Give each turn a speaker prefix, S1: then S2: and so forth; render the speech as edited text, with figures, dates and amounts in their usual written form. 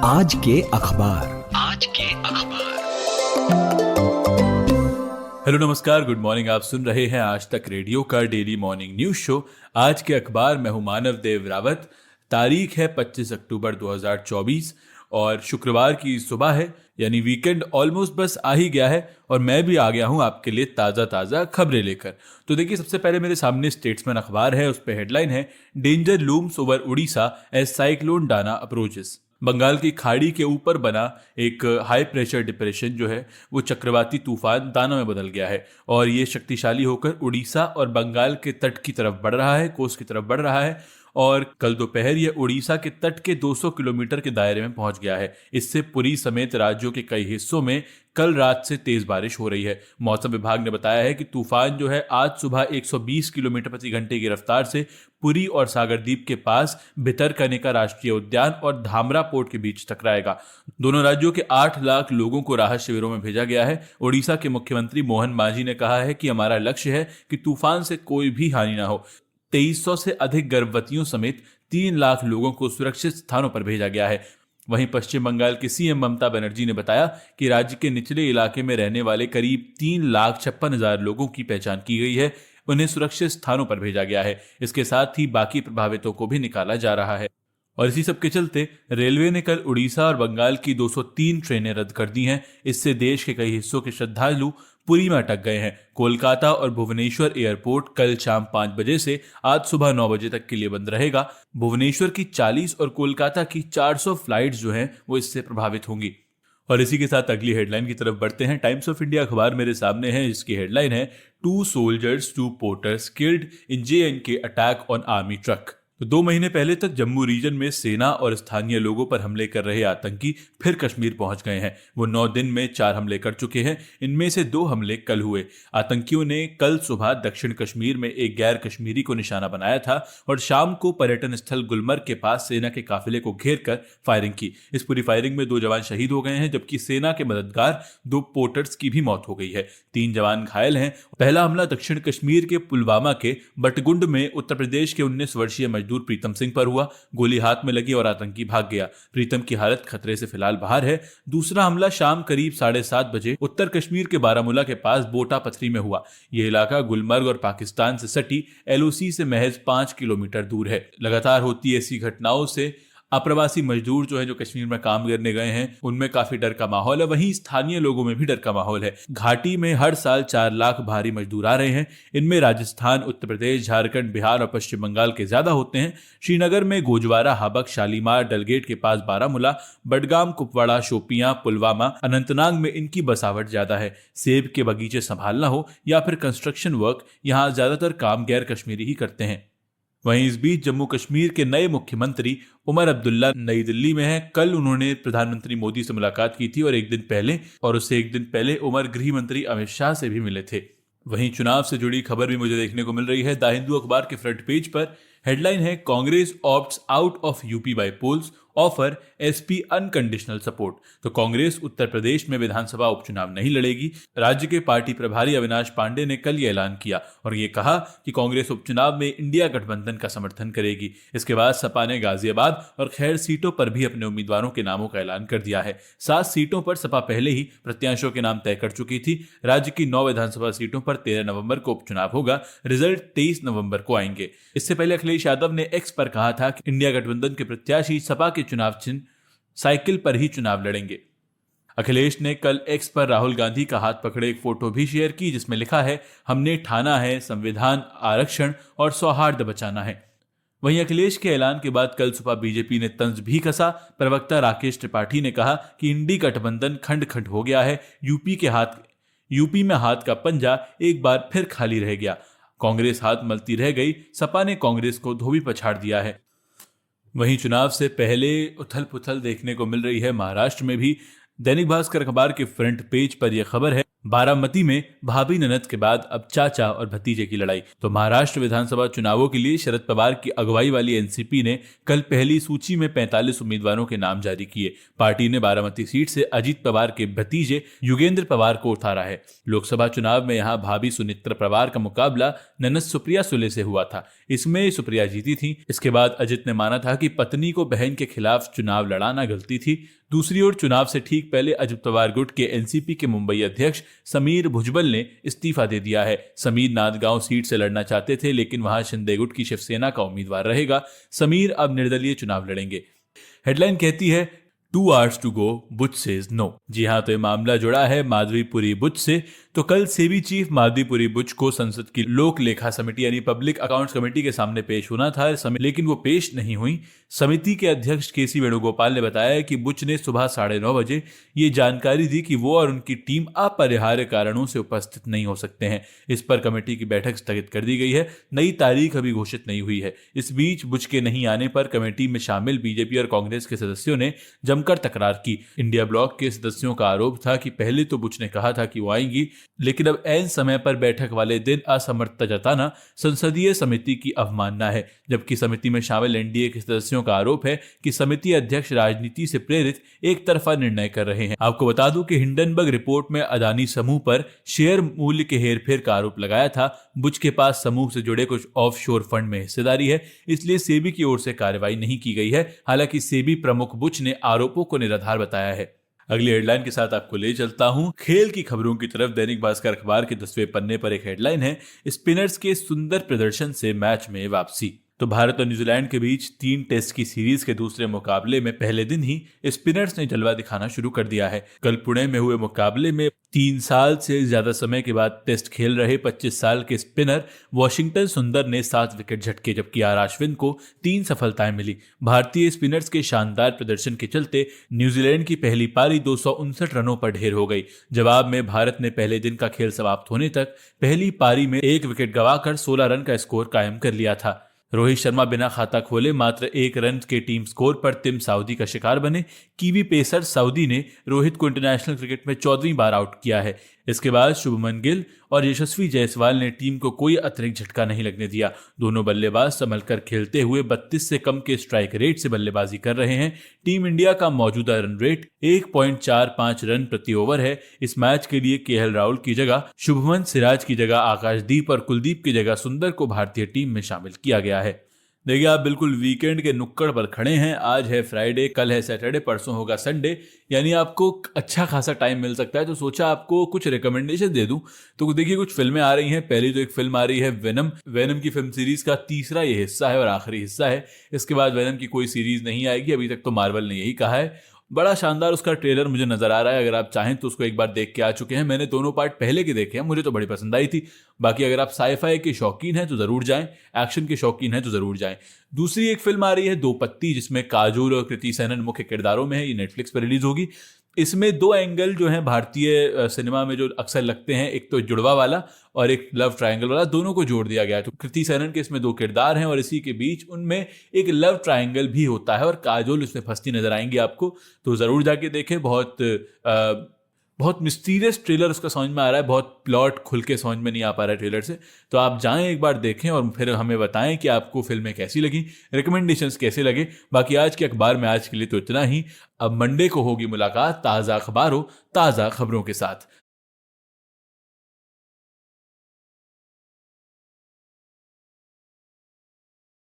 S1: आज के अखबार।
S2: हेलो नमस्कार, गुड मॉर्निंग। आप सुन रहे हैं आज तक रेडियो का डेली मॉर्निंग न्यूज शो आज के अखबार। मैं हूं मानव देव रावत। तारीख है 25 अक्टूबर 2024 और शुक्रवार की सुबह है, यानी वीकेंड ऑलमोस्ट बस आ ही गया है और मैं भी आ गया हूं आपके लिए ताज़ा खबरें लेकर। तो देखिए, सबसे पहले मेरे सामने स्टेट्समैन अखबार है, उस पर हेडलाइन है danger looms over Orissa as cyclone Dana approaches. Bengal की खाड़ी के ऊपर बना एक हाई प्रेशर डिप्रेशन जो है वो चक्रवाती तूफान दाना में बदल गया है और ये शक्तिशाली होकर उड़ीसा और बंगाल के तट की तरफ बढ़ रहा है, कोस्ट की तरफ बढ़ रहा है और कल दोपहर ये उड़ीसा के तट के 200 किलोमीटर के दायरे में पहुंच गया है। इससे पुरी समेत राज्यों के कई हिस्सों में कल रात से तेज बारिश हो रही है। मौसम विभाग ने बताया है कि तूफान जो है आज सुबह 120 किलोमीटर प्रति घंटे की रफ्तार से पुरी और सागरदीप के पास भितरकनिका राष्ट्रीय उद्यान और धामरा पोर्ट के बीच टकराएगा। दोनों राज्यों के 8 लाख लोगों को राहत शिविरों में भेजा गया है। उड़ीसा के मुख्यमंत्री मोहन मांझी ने कहा है कि हमारा लक्ष्य है कि तूफान से कोई भी हानि ना हो। 2300 से अधिक गर्भवतियों समेत 3 लाख लोगों को सुरक्षित स्थानों पर भेजा गया है। वहीं पश्चिम बंगाल की सीएम ममता बनर्जी ने बताया कि राज्य के निचले इलाके में रहने वाले करीब 3,56,000 लोगों की पहचान की गई है, उन्हें सुरक्षित स्थानों पर भेजा गया है। इसके साथ ही बाकी प्रभावितों को भी निकाला जा रहा है। और इसी सब के चलते रेलवे ने कल उड़ीसा और बंगाल की 203 ट्रेनें रद्द कर दी हैं। इससे देश के कई हिस्सों के श्रद्धालु पुरी में अटक गए हैं। कोलकाता और भुवनेश्वर एयरपोर्ट कल शाम 5 बजे से आज सुबह 9 बजे तक के लिए बंद रहेगा। भुवनेश्वर की 40 और कोलकाता की 400 फ्लाइट्स जो हैं वो इससे प्रभावित होंगी। और इसी के साथ अगली हेडलाइन की तरफ बढ़ते हैं। टाइम्स ऑफ इंडिया अखबार मेरे सामने है, जिसकी हेडलाइन है 2 soldiers 2 porters killed in J&K attack on army truck. तो 2 महीने पहले तक जम्मू रीजन में सेना और स्थानीय लोगों पर हमले कर रहे आतंकी फिर कश्मीर पहुंच गए हैं। वो 9 दिन में 4 हमले कर चुके हैं। इनमें से 2 हमले कल हुए। आतंकियों ने कल सुबह दक्षिण कश्मीर में एक गैर कश्मीरी को निशाना बनाया था और शाम को पर्यटन स्थल गुलमर्ग के पास सेना के काफिले को घेर कर फायरिंग की। इस पूरी फायरिंग में 2 जवान शहीद हो गए हैं, जबकि सेना के मददगार 2 पोर्टर्स की भी मौत हो गई है। 3 जवान घायल हैं। पहला हमला दक्षिण कश्मीर के पुलवामा के बटगुंड में उत्तर प्रदेश के 19 वर्षीय मजदूर प्रीतम सिंह पर हुआ। गोली हाथ में लगी और आतंकी भाग गया। प्रीतम की हालत खतरे से फिलहाल बाहर है। दूसरा हमला शाम करीब 7:30 बजे उत्तर कश्मीर के बारामूला के पास बोटा पथरी में हुआ। यह इलाका गुलमर्ग और पाकिस्तान से सटी एलओसी से महज 5 किलोमीटर दूर है। लगातार होती ऐसी घटनाओं से अप्रवासी मजदूर जो है, जो कश्मीर में काम करने गए हैं, उनमें काफी डर का माहौल है। वहीं स्थानीय लोगों में भी डर का माहौल है। घाटी में हर साल 4 लाख भारी मजदूर आ रहे हैं। इनमें राजस्थान, उत्तर प्रदेश, झारखंड, बिहार और पश्चिम बंगाल के ज्यादा होते हैं। श्रीनगर में गोजवारा, हबक, शालीमार, डलगेट के पास बारामूला, बडगाम, कुपवाड़ा, शोपियां, पुलवामा, अनंतनाग में इनकी बसावट ज्यादा है। सेब के बगीचे संभालना हो या फिर कंस्ट्रक्शन वर्क, यहाँ ज्यादातर काम गैर कश्मीरी ही करते हैं। वहीं इस बीच जम्मू कश्मीर के नए मुख्यमंत्री उमर अब्दुल्ला नई दिल्ली में हैं। कल उन्होंने प्रधानमंत्री मोदी से मुलाकात की थी और उससे एक दिन पहले उमर गृह मंत्री अमित शाह से भी मिले थे। वहीं चुनाव से जुड़ी खबर भी मुझे देखने को मिल रही है। द हिंदू अखबार के फ्रंट पेज पर हेडलाइन है Congress opts out of UP bypolls, offer SP unconditional support. तो कांग्रेस उत्तर प्रदेश में विधानसभा उपचुनाव नहीं लड़ेगी। राज्य के पार्टी प्रभारी अविनाश पांडे ने कल ये ऐलान किया और ये कहा कि कांग्रेस उपचुनाव में इंडिया गठबंधन का समर्थन करेगी। इसके बाद सपा ने गाजियाबाद और खैर सीटों पर भी अपने उम्मीदवारों के नामों का ऐलान कर दिया है। 7 सीटों पर सपा पहले ही प्रत्याशियों के नाम तय कर चुकी थी। राज्य की 9 विधानसभा सीटों पर 13 नवंबर को उपचुनाव होगा। रिजल्ट 23 नवंबर को आएंगे। इससे पहले अखिलेश यादव ने एक्स पर कहा था कि इंडिया गठबंधन के प्रत्याशी सपा के चुनाव चिन्ह साइकिल पर ही चुनाव लड़ेंगे। अखिलेश ने कल एक्स पर राहुल गांधी का हाथ पकड़े एक फोटो भी शेयर की, जिसमें लिखा है हमने ठाना है संविधान, आरक्षण और सौहार्द बचाना है। वहीं अखिलेश के ऐलान के बाद कल सुबह बीजेपी ने तंज भी कसा। प्रवक्ता राकेश त्रिपाठी ने कहा कि इंडी गठबंधन खंड खंड हो गया है। यूपी में हाथ का पंजा एक बार फिर खाली रह गया। कांग्रेस हाथ मलती रह गई। सपा ने कांग्रेस को धोबी पछाड़ दिया है। वहीं चुनाव से पहले उथल पुथल देखने को मिल रही है महाराष्ट्र में भी। दैनिक भास्कर अखबार के फ्रंट पेज पर यह खबर है बारामती में भाभी ननद के बाद अब चाचा और भतीजे की लड़ाई। तो महाराष्ट्र विधानसभा चुनावों के लिए शरद पवार की अगुवाई वाली एनसीपी ने कल पहली सूची में 45 उम्मीदवारों के नाम जारी किए। पार्टी ने बारामती सीट से अजीत पवार के भतीजे युगेंद्र पवार को उतारा है। लोकसभा चुनाव में यहां भाभी सुनित्रा पवार का मुकाबला ननद सुप्रिया सुले से हुआ था। इसमें सुप्रिया जीती थी। इसके बाद अजित ने माना था कि पत्नी को बहन के खिलाफ चुनाव लड़ाना गलती थी। दूसरी ओर चुनाव से ठीक पहले अजित पवार गुट के एनसीपी के मुंबई अध्यक्ष समीर भुजबल ने इस्तीफा दे दिया है। समीर नांदगांव सीट से लड़ना चाहते थे, लेकिन वहां शिंदे गुट की शिवसेना का उम्मीदवार रहेगा। समीर अब निर्दलीय चुनाव लड़ेंगे। हेडलाइन कहती है 2 hours to go, Butch says no. जी हाँ, तो ये मामला जुड़ा है माधवीपुरी बुच से। तो कल सेबी चीफ माधवीपुरी बुच को संसद की लोक लेखा समिति यानी पब्लिक अकाउंट्स कमेटी के सामने पेश होना था, लेकिन वो पेश नहीं हुई। समिति के अध्यक्ष केसी वेणुगोपाल ने बताया कि बुच ने सुबह 9:30 बजे ये जानकारी दी कि वो और उनकी टीम अपरिहार्य कारणों से उपस्थित नहीं हो सकते हैं। इस पर कमेटी की बैठक स्थगित कर दी गई है। नई तारीख अभी घोषित नहीं हुई है। इस बीच बुच के नहीं आने पर कमेटी में शामिल बीजेपी और कांग्रेस के सदस्यों ने जमकर तकरार की। इंडिया ब्लॉक के सदस्यों का आरोप था कि पहले तो बुच ने कहा था कि वो आएंगी, लेकिन अब ऐन समय पर बैठक वाले दिन असमर्थता जताना संसदीय समिति की अवमानना है। जबकि समिति में शामिल एनडीए के सदस्यों का आरोप है कि समिति अध्यक्ष राजनीति से प्रेरित एक तरफा निर्णय कर रहे हैं। आपको बता दूं कि हिंडनबर्ग रिपोर्ट में अदानी समूह पर शेयर मूल्य के हेरफेर का आरोप लगाया था। बुच के पास समूह से जुड़े कुछ ऑफशोर फंड में हिस्सेदारी है, इसलिए सेबी की ओर से कार्रवाई नहीं की गई है। हालांकि सेबी प्रमुख बुच ने आरोपों को निराधार बताया है। अगली हेडलाइन के साथ आपको ले चलता हूं खेल की खबरों की तरफ। दैनिक भास्कर अखबार के 10वें पन्ने पर एक हेडलाइन है, स्पिनर्स के सुंदर प्रदर्शन से मैच में वापसी। तो भारत और न्यूजीलैंड के बीच 3 टेस्ट की सीरीज के दूसरे मुकाबले में पहले दिन ही स्पिनर्स ने जलवा दिखाना शुरू कर दिया है। कल पुणे में हुए मुकाबले में 3 साल से ज्यादा समय के बाद टेस्ट खेल रहे 25 साल के स्पिनर वॉशिंगटन सुंदर ने 7 विकेट झटके, जबकि आर अश्विन को 3 सफलताएं मिली। भारतीय स्पिनर्स के शानदार प्रदर्शन के चलते न्यूजीलैंड की पहली पारी 259 रनों पर ढेर हो गई। जवाब में भारत ने पहले दिन का खेल समाप्त होने तक पहली पारी में 1 विकेट गंवाकर 16 रन का स्कोर कायम कर लिया था। रोहित शर्मा बिना खाता खोले मात्र 1 रन के टीम स्कोर पर तिम साउदी का शिकार बने। कीवी पेसर साउदी ने रोहित को इंटरनेशनल क्रिकेट में 14वीं बार आउट किया है। इसके बाद शुभमन गिल और यशस्वी जायसवाल ने टीम को कोई अतिरिक्त झटका नहीं लगने दिया। दोनों बल्लेबाज संभल कर खेलते हुए 32 से कम के स्ट्राइक रेट से बल्लेबाजी कर रहे हैं। टीम इंडिया का मौजूदा रन रेट 1.45 रन प्रति ओवर है। इस मैच के लिए केएल राहुल की जगह शुभमन सिराज की जगह आकाशदीप और कुलदीप की जगह सुंदर को भारतीय टीम में शामिल किया गया है। देखिए, आप बिल्कुल वीकेंड के नुक्कड़ पर खड़े हैं। आज है फ्राइडे, कल है सैटरडे, परसों होगा संडे, यानी आपको अच्छा खासा टाइम मिल सकता है। तो सोचा आपको कुछ रिकमेंडेशन दे दूं। तो देखिए, कुछ फिल्में आ रही हैं। पहली तो एक फिल्म आ रही है वेनम की फिल्म सीरीज का तीसरा ये हिस्सा है और आखिरी हिस्सा है। इसके बाद वेनम की कोई सीरीज नहीं आएगी, अभी तक तो मार्वल ने यही कहा है। बड़ा शानदार उसका ट्रेलर मुझे नजर आ रहा है। अगर आप चाहें तो उसको एक बार देख के आ चुके हैं। मैंने दोनों पार्ट पहले के देखे हैं, मुझे तो बड़ी पसंद आई थी। बाकी अगर आप साईफाई के शौकीन हैं तो जरूर जाएं, एक्शन के शौकीन हैं तो जरूर जाएं। दूसरी एक फिल्म आ रही है 2 पत्ती, जिसमें काजोल और कृति सेनन मुख्य किरदारों में है। ये नेटफ्लिक्स पर रिलीज होगी। इसमें 2 एंगल जो है भारतीय सिनेमा में जो अक्सर लगते हैं, एक तो जुड़वा वाला और एक लव ट्रायंगल वाला, दोनों को जोड़ दिया गया है। तो कृति सेनन के इसमें 2 किरदार हैं और इसी के बीच उनमें एक लव ट्रायंगल भी होता है और काजोल उसमें फंसती नजर आएंगी आपको। तो जरूर जाके देखें। बहुत मिस्टीरियस ट्रेलर उसका समझ में आ रहा है, बहुत प्लॉट खुल के समझ में नहीं आ पा रहा है ट्रेलर से। तो आप जाएं, एक बार देखें और फिर हमें बताएं कि आपको फिल्में कैसी लगी, रिकमेंडेशंस कैसे लगे। बाकी आज के अखबार में आज के लिए तो इतना ही। अब मंडे को होगी मुलाकात ताज़ा अखबारों ताज़ा खबरों के साथ।